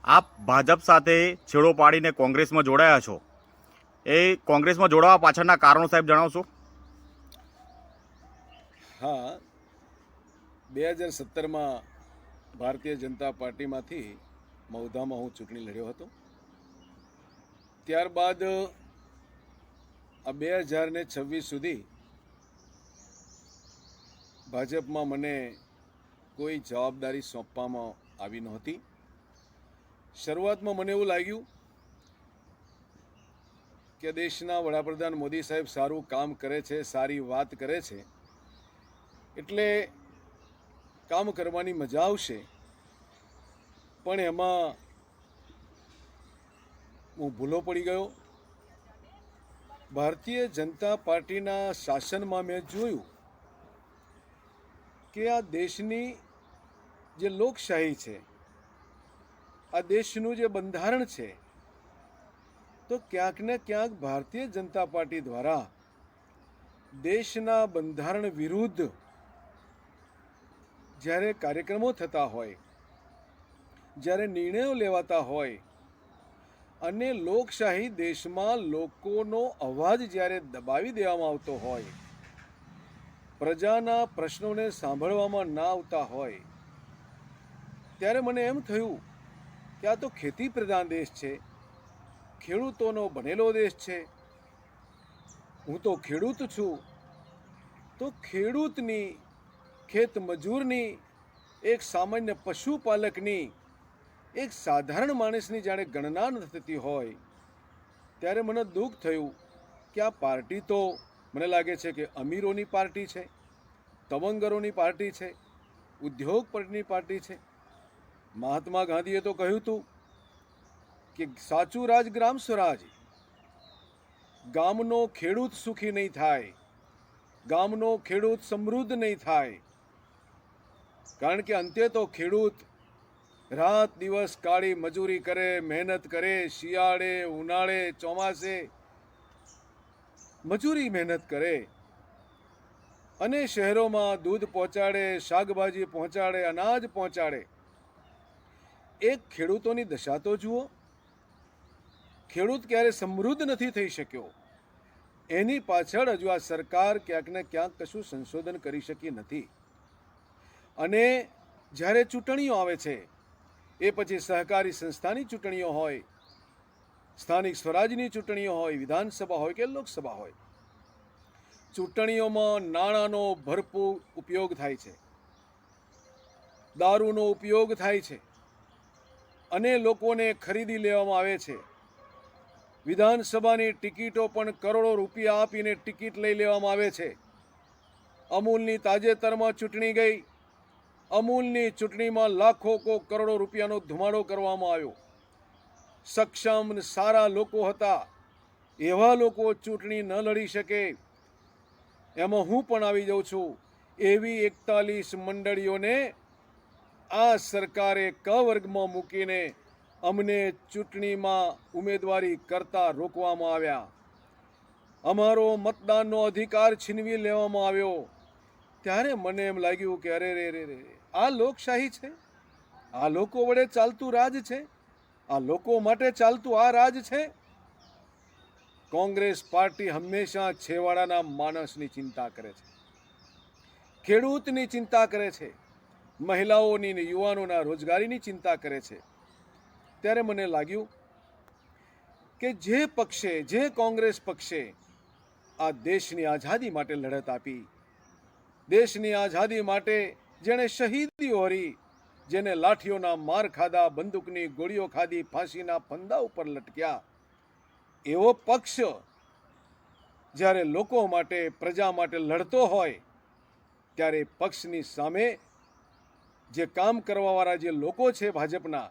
આપ ભાજપ સાથે છેડો પાડીને કોંગ્રેસમાં જોડાયા છો, એ કોંગ્રેસમાં જોડાવા પાછળના કારણો સાહેબ જણાવશો? હા, 2017માં ભારતીય જનતા પાર્ટીમાંથી મહુધામાં હું ચૂંટણી લડ્યો હતો. ત્યારબાદ આ 2026 સુધી ભાજપમાં મને કોઈ જવાબદારી સોંપવામાં આવી નહોતી. શરૂઆતમાં મને એવું લાગ્યું કે દેશના વડાપ્રધાન મોદી સાહેબ સારું કામ કરે છે, સારી વાત કરે છે, એટલે કામ કરવાની મજા આવશે. પણ એમાં હું ભૂલો પડી ગયો. ભારતીય જનતા પાર્ટીના શાસનમાં મેં જોયું કે આ દેશની જે લોકશાહી છે, આ દેશનું જે બંધારણ છે, તો ક્યાંક ને ક્યાંક ભારતીય જનતા પાર્ટી દ્વારા દેશના બંધારણ વિરુદ્ધ જ્યારે કાર્યક્રમો થતા હોય, જ્યારે નિર્ણયો લેવાતા હોય અને લોકશાહી દેશમાં લોકોનો અવાજ જ્યારે દબાવી દેવામાં આવતો હોય, પ્રજાના પ્રશ્નોને સાંભળવામાં ના આવતા હોય, ત્યારે મને એમ થયું કે આ તો ખેતી પ્રધાન દેશ છે, ખેડૂતોનો બનેલો દેશ છે. હું તો ખેડૂત છું, તો ખેડૂતની, ખેત મજૂરની, એક સામાન્ય પશુપાલકની, એક સાધારણ માણસની જ્યારે ગણના ન થતી હોય, ત્યારે મને દુઃખ થયું કે આ પાર્ટી તો મને લાગે છે કે અમીરોની પાર્ટી છે, તવંગરોની પાર્ટી છે, ઉદ્યોગપતિની પાર્ટી છે. મહાત્મા ગાંધીએ તો કહ્યું હતું કે સાચું રાજ ગ્રામ સ્વરાજ. ગામનો ખેડૂત સુખી નહીં થાય, ગામનો ખેડૂત સમૃદ્ધ નહીં થાય, કારણ કે અંતે તો ખેડૂત રાત દિવસ કાળી મજૂરી કરે, મહેનત કરે, શિયાળે, ઉનાળે, ચોમાસે મજૂરી મહેનત કરે અને શહેરોમાં દૂધ પહોંચાડે, શાકભાજી પહોંચાડે, અનાજ પહોંચાડે. એક ખેડૂતોની દશા તો જુઓ. ખેડૂત ક્યારે સમૃદ્ધ નથી થઈ શક્યો. એની પાછળ હજુ આ સરકાર ક્યાંક ને ક્યાંક કશું સંશોધન કરી શકી નથી. અને જ્યારે ચૂંટણીઓ આવે છે, એ પછી સહકારી સંસ્થાની ચૂંટણીઓ હોય, સ્થાનિક સ્વરાજની ચૂંટણીઓ હોય, વિધાનસભા હોય કે લોકસભા હોય, ચૂંટણીઓમાં નાણાંનો ભરપૂર ઉપયોગ થાય છે, દારૂનો ઉપયોગ થાય છે અને લોકોને ખરીદી લેવામાં આવે છે. વિધાનસભાની ટિકિટો પણ કરોડો રૂપિયા આપીને ટિકિટ લઈ લેવામાં આવે છે. અમૂલની તાજેતરમાં ચૂંટણી ગઈ. અમૂલની ચૂંટણીમાં લાખો કરોડો રૂપિયાનો ધુમાડો કરવામાં આવ્યો. સક્ષમ સારા લોકો હતા, એવા લોકો ચૂંટણી ન લડી શકે. એમાં હું પણ આવી જાઉં છું. એવી 41 મંડળીઓને આ સરકારે ક વર્ગમાં મૂકીને અમને ચૂંટણીમાં ઉમેદવારી કરતા રોકવામાં આવ્યા. અમારો મતદાનનો અધિકાર છીનવી લેવામાં આવ્યો. ત્યારે મને એમ લાગ્યું કે અરે રે રે રે, આ લોકશાહી છે? આ લોકો વડે ચાલતું રાજ છે? આ લોકો માટે ચાલતું આ રાજ છે? કોંગ્રેસ પાર્ટી હંમેશા છેવાડાના માણસની ચિંતા કરે છે, ખેડૂતની ચિંતા કરે છે, મહિલાઓની ને યુવાનોના રોજગારીની ચિંતા કરે છે. ત્યારે મને લાગ્યું કે જે પક્ષે, જે કોંગ્રેસ પક્ષે આ દેશની આઝાદી માટે લડત આપી, દેશની આઝાદી માટે જેણે શહીદીઓ હરી, જેને લાઠીઓના માર ખાધા, બંદૂકની ગોળીઓ ખાધી, ફાંસીના ફંદા ઉપર લટક્યા, એવો પક્ષ જ્યારે લોકો માટે, પ્રજા માટે લડતો હોય, ત્યારે પક્ષની સામે જે કામ કરવાવાળા જે લોકો છે ભાજપના,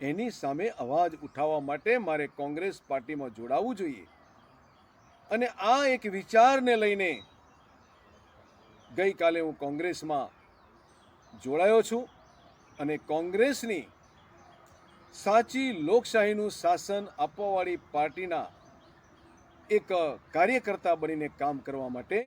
એની સામે અવાજ ઉઠાવવા માટે મારે કોંગ્રેસ પાર્ટીમાં જોડાવવું જોઈએ. અને આ એક વિચારને લઈને ગઈકાલે હું કોંગ્રેસમાં જોડાયો છું અને કોંગ્રેસની સાચી લોકશાહીનું શાસન આપવાવાળી પાર્ટીના એક કાર્યકર્તા બનીને કામ કરવા માટે